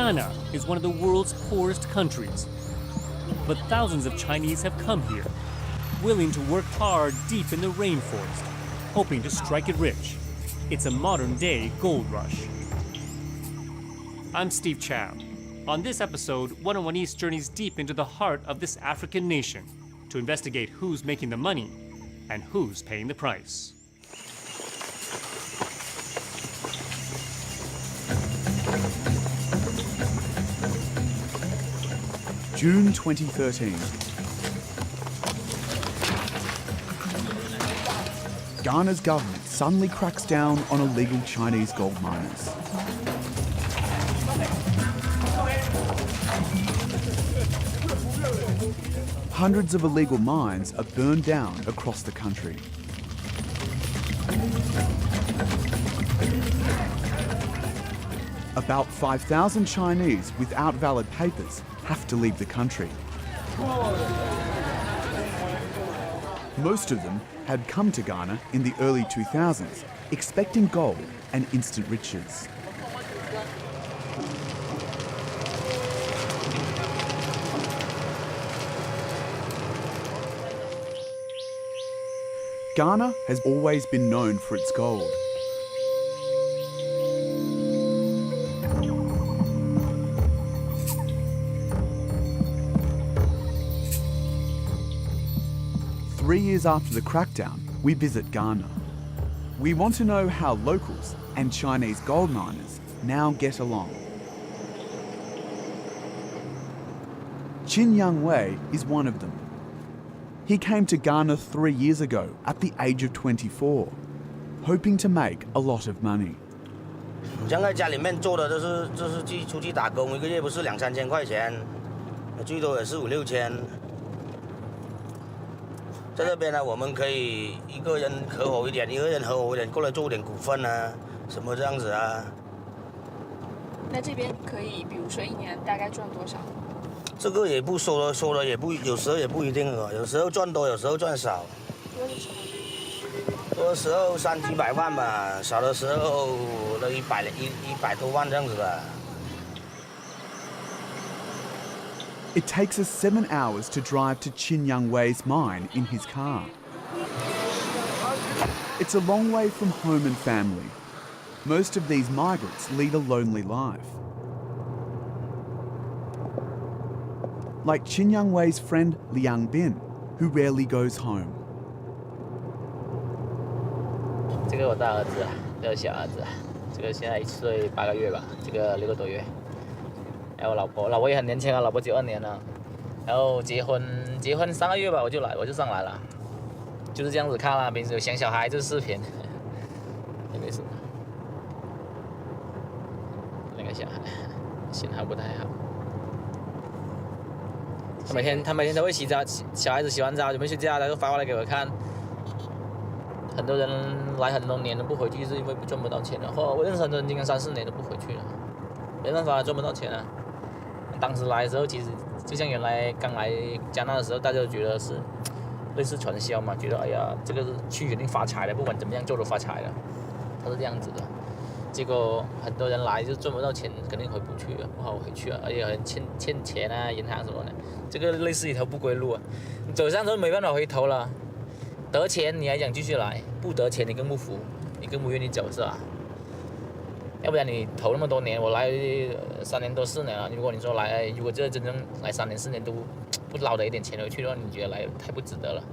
Ghana is one of the world's poorest countries. But thousands of Chinese have come here, willing to work hard deep in the rainforest, hoping to strike it rich. It's a modern-day gold rush. I'm Steve Chow. On this episode, 101 East journeys deep into the heart of this African nation to investigate who's making the money and who's paying the price. June 2013. Ghana's government suddenly cracks down on illegal Chinese gold miners. Hundreds of illegal mines are burned down across the country. About 5,000 Chinese without valid papers have to leave the country. Most of them had come to Ghana in the early 2000s, expecting gold and instant riches. Ghana has always been known for its gold. Three years after the crackdown, we visit Ghana. We want to know how locals and Chinese gold miners now get along. Chin Young Wei is one of them. He came to Ghana 3 years ago at the age of 24, hoping to make a lot of money. 像在家里面做的就是出去打工，一个月不是2、3千块钱，最多也是5、6千。在这边呢，我们可以一个人合伙一点过来做点股份啊，什么这样子啊。那这边可以，比如说一年大概赚多少？这个也不说了也不，有时候也不一定哦，有时候赚多，有时候赚少。多的时候？多的时候3、几百万吧，少的时候都100多万这样子吧。It takes us 7 hours to drive to Chin Young Wei's mine in his car. It's a long way from home and family. Most of these migrants lead a lonely life. Like Chin Young Wei's friend Liang Bin, who rarely goes home. 这个我大儿子，这个小儿子，这个现在1岁8个月吧，这个6个多月。还有我老婆也很年轻啊，老婆92年了，然后结婚3个月吧，我就上来了，就是这样子看啦。平时有想小孩子视频，也没事。那个小孩信号不太好，他每天都会洗澡，小孩子洗完澡准备睡觉，他就发过来给我看。很多人来很多年都不回去，是因为赚不到钱了。我认识很多人，今年3、4年都不回去了，没办法，赚不到钱啊。当时来的时候，其实就像原来刚来加拿大的时候，大家都觉得是类似传销嘛，觉得哎呀，这个是去肯定发财了，不管怎么样做都发财了，他是这样子的。结果很多人来就赚不到钱，肯定回不去了，不好回去啊，而且很欠钱啊，银行什么的，这个类似一条不归路啊，你走上头没办法回头了。得钱你还想继续来，不得钱你更不服，你更不愿意走是吧？要不然你投那么多年，我来3年多4年了。如果你说来，如果这真正来3年4年都不捞得一点钱回去的话，你觉得来太不值得了。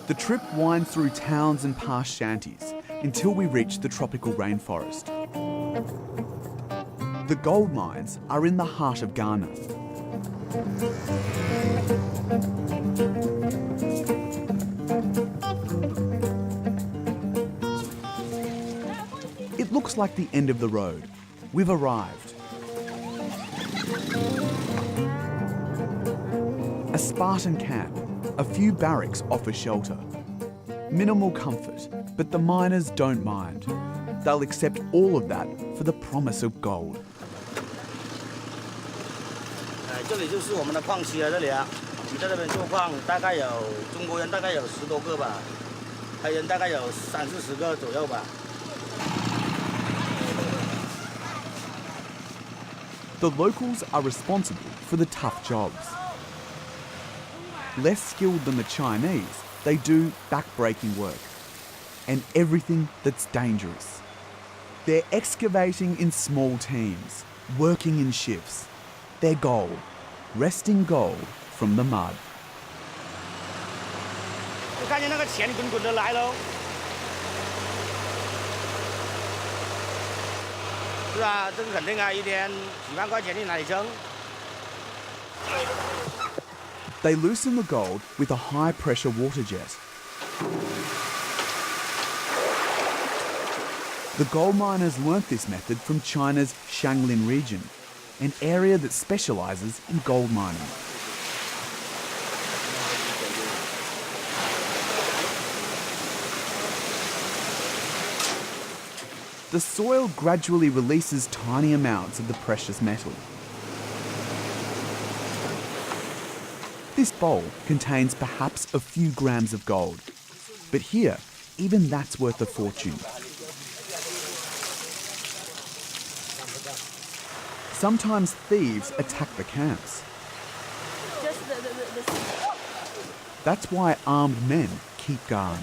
The trip winds through towns and past shanties until we reach the tropical rainforest. The gold mines are in the heart of Ghana. It looks like the end of the road. We've arrived. A Spartan camp, A few barracks offer shelter. Minimal comfort, but the miners don't mind. They'll accept all of that for the promise of gold. 这里就是我们的矿区啊，这里啊，我们在这边做矿，大概有中国人大概有10多个吧，黑人大概有30-40个左右吧。 The locals are responsible for the tough jobs. Less skilled than the Chinese, they do back-breaking work and everything that's dangerous. They're excavating in small teams, working in shifts. Their goal, wresting gold from the mud. 就看见那个钱滚滚的来喽。 是啊，这个肯定啊，一天几万块钱你哪里挣？ They loosen the gold with a high-pressure water jet. The gold miners learnt this method from China's Shanglin region, an area that specialises in gold mining. The soil gradually releases tiny amounts of the precious metal. This bowl contains perhaps a few grams of gold, but here, even that's worth a fortune. Sometimes thieves attack the camps. That's why armed men keep guard.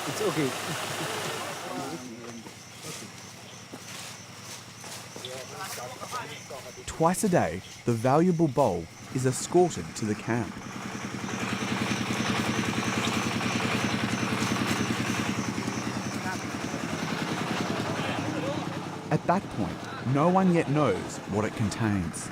It's okay. Twice a day, the valuable bowl is escorted to the camp. At that point, no one yet knows what it contains.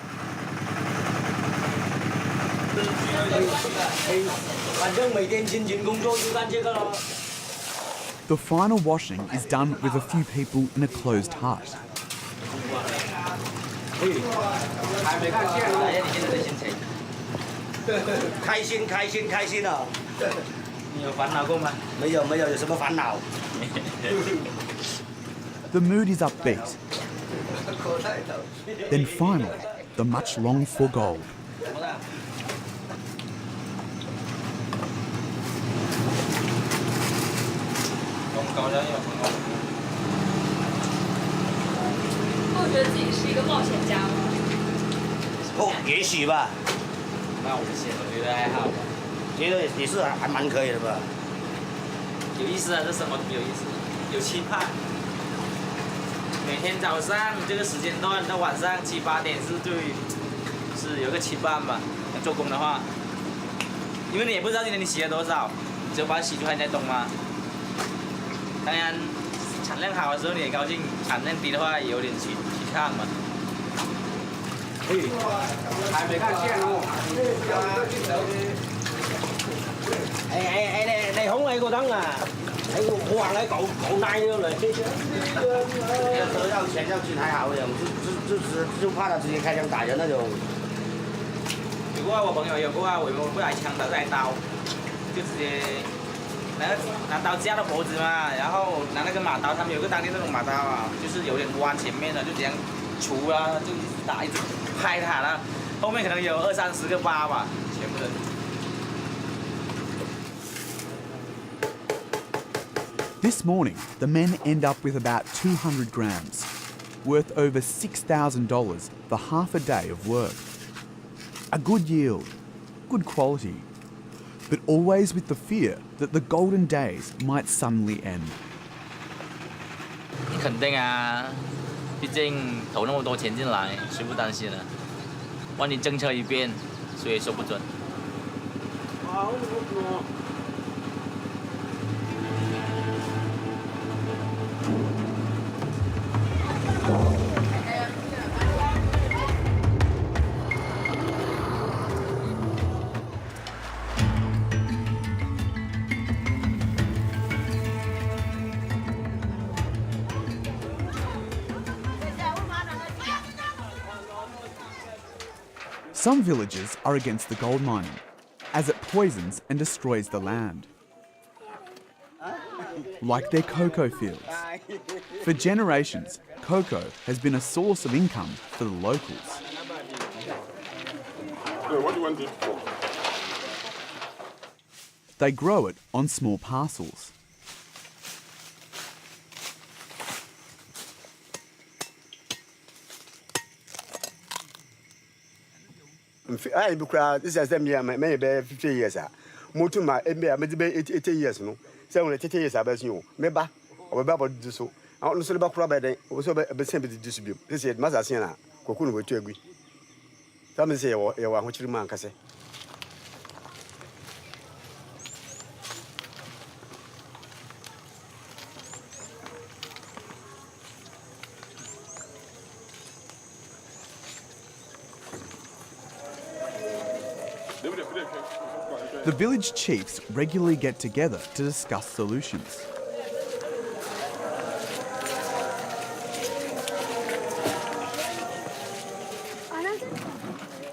The final washing is done with a few people in a closed hut. 开心开心开心啊！你有烦恼过吗？没有没有，有什么烦恼？ The mood is upbeat. Then finally, the much longed for gold. 我觉得自己是一个冒险家吗？哦，也许吧，那我觉得还好吧，觉得也是还蛮可以的吧。有意思啊，这生活有意思，有期盼。每天早上这个时间段到晚上7、8点是有个期盼吧。做工的话，因为你也不知道今天你洗了多少，只有把它洗出来你才懂嘛。当然，产量好的时候你也高兴，产量低的话也有点惆怅嘛。还没看线哦。này không ai có đắng à, ai có hoàng ai cậu nay đâu rồi. 得到钱要去还好一点，就怕他直接开枪打人那种。有过啊，我朋友有过啊，我不来枪的，来刀，就直接拿刀架到脖子嘛，然后拿那个马刀，他们有个当地那种马刀啊，就是有点弯前面的，就这样除啊，就一直打一直拍他了，后面可能有20、30个疤吧，全部人。 This morning, the men end up with about 200 grams, worth over $6,000 for half a day of work. A good yield, good quality, but always with the fear that the golden days might suddenly end. 肯定啊，毕竟投那么多钱进来，谁不担心呢？万一政策一变，谁也说不准。Some villagers are against the gold mining, as it poisons and destroys the land. Like their cocoa fields. For generations, cocoa has been a source of income for the locals. What do you want it for? They grow it on small parcels. I this is maybe 50 years. Motuma, maybe 80 years. No, 80 years. I bet you. Maybe or about do so. I don't know about Crabbe, also a simple distribute. This is Mazasina, Cocoon with you agree. Some say, or what you man can say. The village chiefs regularly get together to discuss solutions.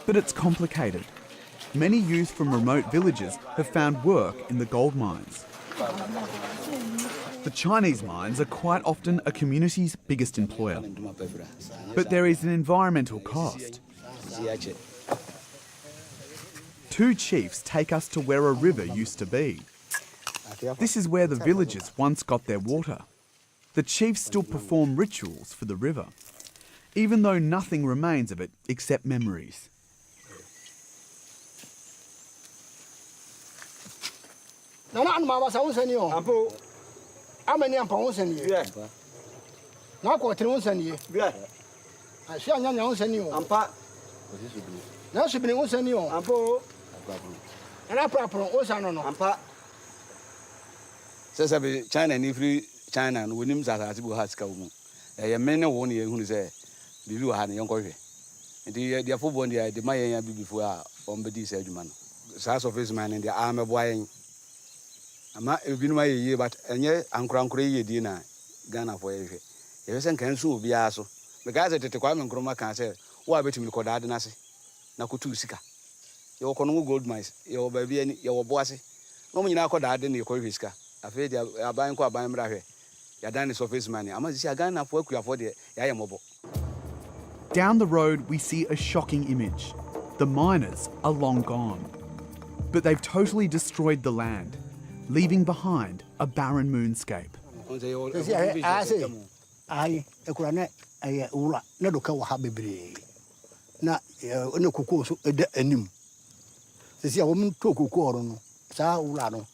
But it's complicated. Many youth from remote villages have found work in the gold mines. The Chinese mines are quite often a community's biggest employer. But there is an environmental cost. Two chiefs take us to where a river used to be. This is where the villagers once got their water. The chiefs still perform rituals for the river, even though nothing remains of it except memories. Says China and free China and William Zazatibu has come. A man won here who say, Bibu had a young coffee. And the football the Maya before on the Sedman. Sass of his man in the arm of wine. I'm not been my year, but and yet I'm crown cray dinner, Ghana for a year. If I can soon be aso. The guys at the Kwame Groma can say, why bet him called Adenasi? Nakutu Sika. Your Kono gold mines, your baby and your bossy. No one now called Aden, your Koviska. I feel they are buying quite buying Brahe. Your dine is office money. I must see a gun of work we afford the Yayamobile. Down the road, we see a shocking image. The miners are long gone. But they've totally destroyed the land, leaving behind a barren moonscape. Na no kuku so eda anim sesi a wo mto kuku oro no saa wura no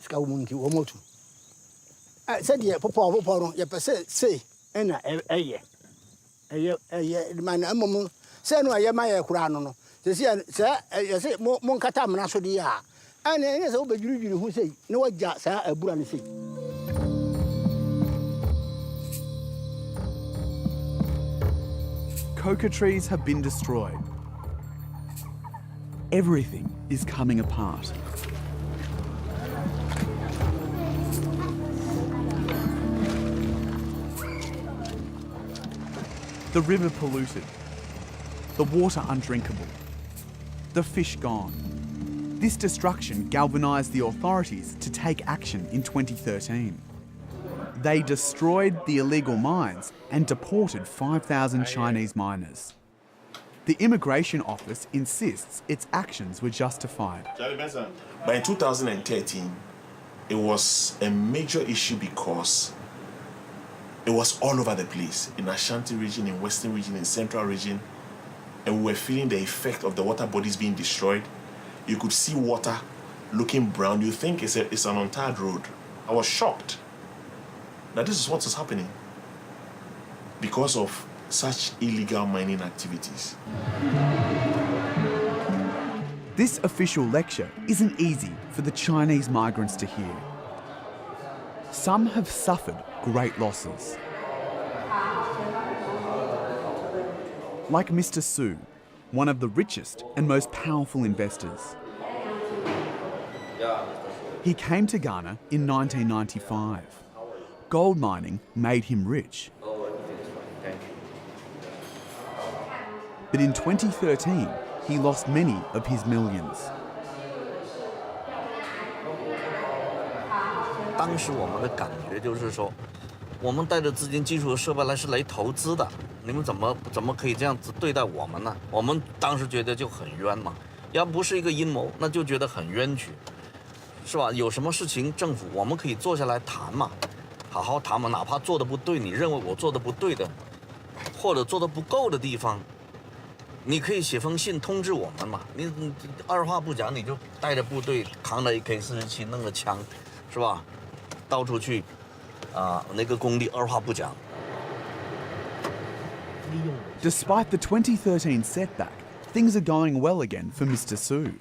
sika wo munti wo motu se de popo no ye pese sei na eye man amom se no aye ma ye kura no sesi se ye se mo nkata mna so de a ana ne se wo bejurujuru hu sei na wagya saa abura ne sei. Cocoa trees have been destroyed. Everything is coming apart. The river polluted, the water undrinkable, the fish gone. This destruction galvanised the authorities to take action in 2013. They destroyed the illegal mines and deported 5,000 Chinese miners. The Immigration Office insists its actions were justified. By 2013, it was a major issue because it was all over the place, in Ashanti region, in Western region, in Central region, and we were feeling the effect of the water bodies being destroyed. You could see water looking brown. You think it's an untarred road. I was shocked. Now this is what is happening because of such illegal mining activities. This official lecture isn't easy for the Chinese migrants to hear. Some have suffered great losses. Like Mr. Su, one of the richest and most powerful investors. He came to Ghana in 1995. Gold mining made him rich. But in 2013, he lost many of his millions. 当时我们的感觉就是说，我们带着资金、技术和设备来是来投资的，你们怎么可以这样子对待我们呢？我们当时觉得就很冤嘛，要不是一个阴谋，那就觉得很冤屈，是吧？有什么事情政府我们可以坐下来谈嘛，好好谈嘛，哪怕做的不对，你认为我做的不对的，或者做的不够的地方，你可以写封信通知我们嘛。你二话不讲，你就带着部队扛着 AK-47，弄着枪，是吧？到处去，那个工地二话不讲。Despite the 2013 setback, things are going well again for Mr. Su.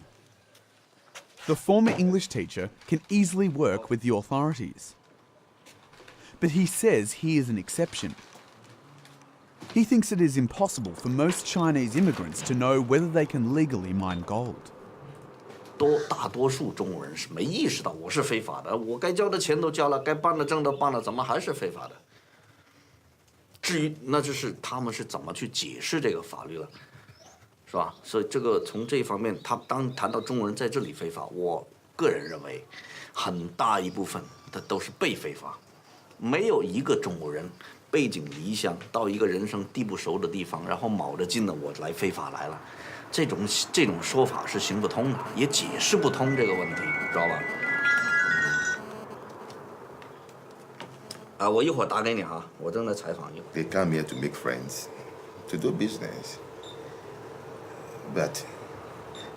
The former English teacher can easily work with the authorities. But he says he is an exception. He thinks it is impossible for most Chinese immigrants to know whether they can legally mine gold. 大多数中国人是没意识到我是非法的，我该交的钱都交了，该办的证都办了，怎么还是非法的？至于那就是他们是怎么去解释这个法律了，是吧？所以这个从这一方面，他当谈到中国人在这里非法，我个人认为，很大一部分的都是被非法，没有一个中国人背井离乡到一个人生地不熟的地方，然后卯着劲的我来非法来了。这种说法是行不通的，也解释不通这个问题，知道吧？我一会儿打给你哈，我正在采访一会儿。 They come here to make friends, to do business, but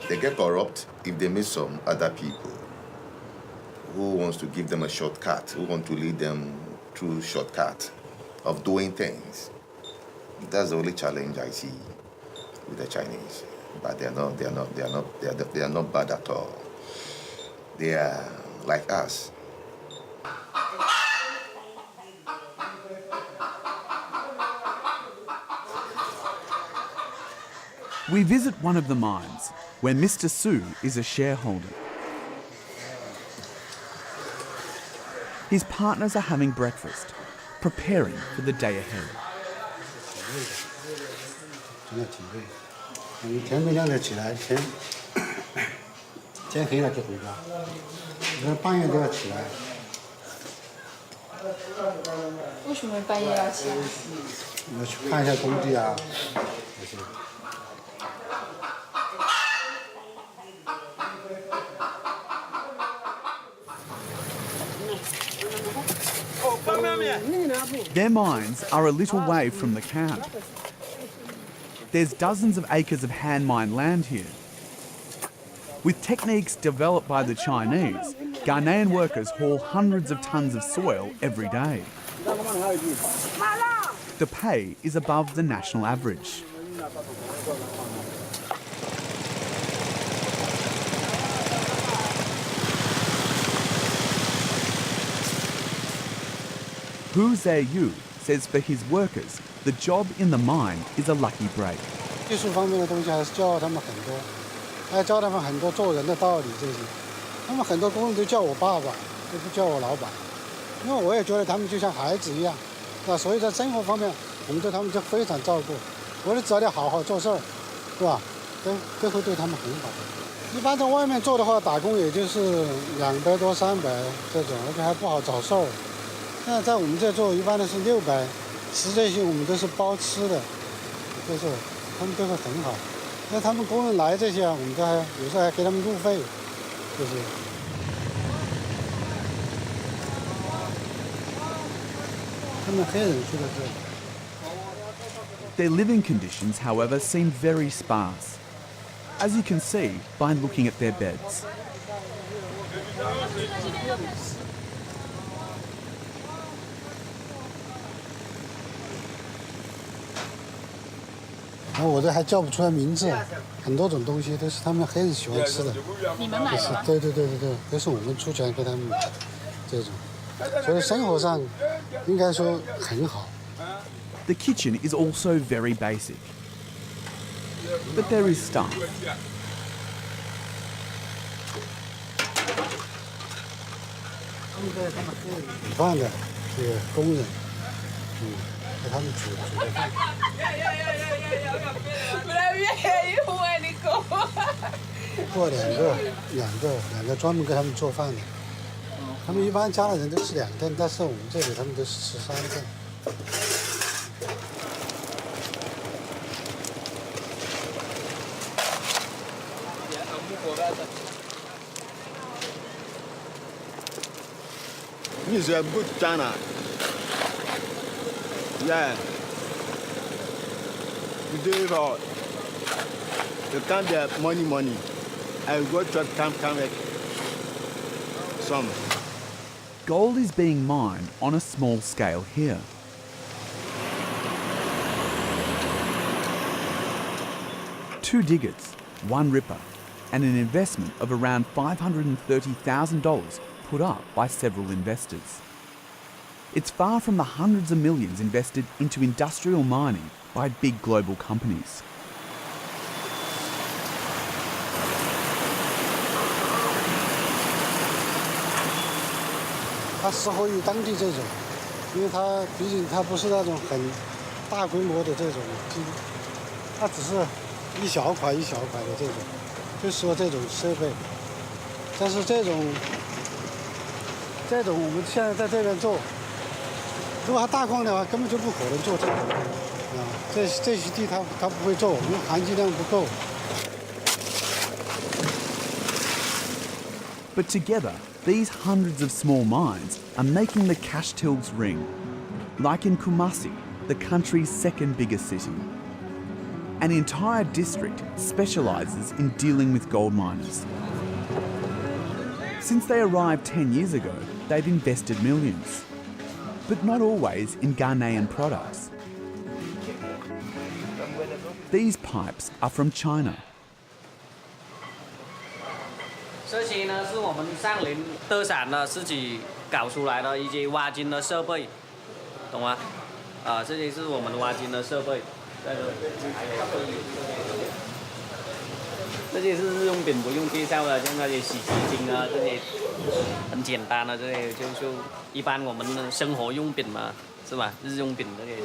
they get corrupt if they meet some other people who wants to give them a shortcut, who want to lead them through shortcut of doing things. That's the only challenge I see with the Chinese. But they are not bad at all. They are like us. We visit one of the mines, where Mr. Su is a shareholder. His partners are having breakfast, preparing for the day ahead. 你天没亮就起来，天黑了就回家，那半夜都要起来。为什么半夜要起来？我去看一下工地啊，这些。Their mines are a little way from the camp. There's dozens of acres of hand mined land here. With techniques developed by the Chinese, Ghanaian workers haul hundreds of tons of soil every day. The pay is above the national average. Hu Zheyu says for his workers, the job in the mine is a lucky break. 技术方面的东西还是教他们很多，还教他们很多做人的道理这些。他们很多工人都叫我爸爸，都不叫我老板，因为我也觉得他们就像孩子一样，是吧？所以在生活方面，我们对他们就非常照顾。我们只要好好做事儿，是吧？都会对他们很好。一般在外面做的话，打工也就是200多、300这种，而且还不好找事儿。那在我们这做，一般的是600，吃这些我们都是包吃的，就是他们都是很好。那他们工人来这些啊，我们都还有时候还给他们路费，就是。他们黑人住在这里。 Their living conditions, however, seem very sparse, as you can see by looking at their beds. 然后我这还叫不出来名字，很多种东西都是他们黑人喜欢吃的。你们买的吗？对，都是我们出钱给他们买这种，所以生活上应该说很好。 The kitchen is also very basic, but there is staff. 煮饭的这个工人，给他们煮的饭。不然越远越坏，你讲。婆两个专门给他们做饭的。他们一般家里人都吃2顿，但是我们这里他们都是吃3顿。This is a good China. Yeah. You do it all. You can't get money. I go to come back. Some. Gold is being mined on a small scale here. Two diggers, one ripper, and an investment of around $530,000 put up by several investors. It's far from the hundreds of millions invested into industrial mining by big global companies.它适合于当地这种，因为它毕竟它不是那种很大规模的这种基，它只是一小块的这种，就说这种设备。但是这种我们现在在这边做，如果它大矿的话，根本就不可能做这个啊。这些地它不会做，因为含金量不够。But together, these hundreds of small mines are making the cash tills ring. Like in Kumasi, the country's second biggest city. An entire district specialises in dealing with gold miners. Since they arrived 10 years ago, they've invested millions. But not always in Ghanaian products. These pipes are from China. 这些呢是我们上林特产呢自己搞出来的一些挖金的设备，懂吗？这些是我们挖金的设备，这些是日用品，不用介绍的，像那些洗洁精啊，这些很简单的，这些就一般我们的生活用品嘛，是吧？日用品这些。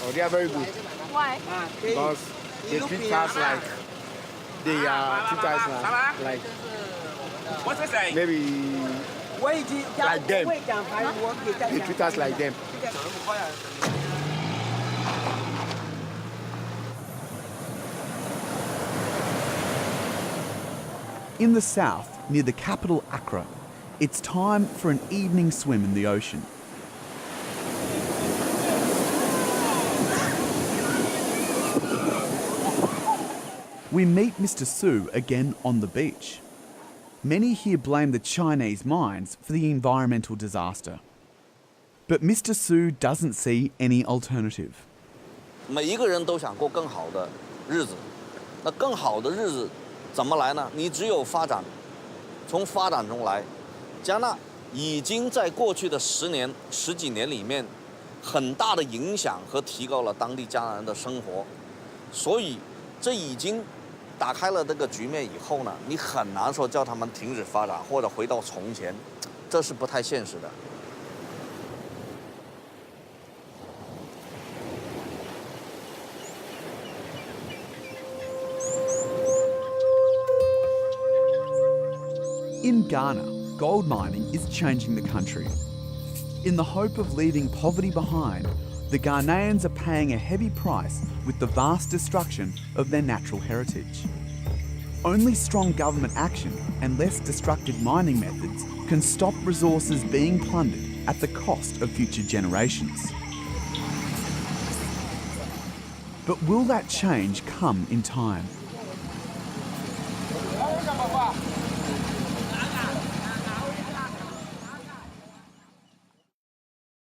Oh, they are very good. Why? Because they treat us like they treat us like maybe like them. They treat us like them. In the south, near the capital Accra, it's time for an evening swim in the ocean. We meet Mr. Su again on the beach. Many here blame the Chinese mines for the environmental disaster. But Mr. Su doesn't see any alternative. 每一个人都想过更好的日子，那更好的日子怎么来呢？你只有发展，从发展中来。加纳已经在过去的10几年里面，很大的影响和提高了当地加纳人的生活，所以这已经打开了这个局面以后呢，你很难说叫他们停止发展或者回到从前，这是不太现实的。In Ghana, gold mining is changing the country. In the hope of leaving poverty behind, the Ghanaians are paying a heavy price with the vast destruction of their natural heritage. Only strong government action and less destructive mining methods can stop resources being plundered at the cost of future generations. But will that change come in time?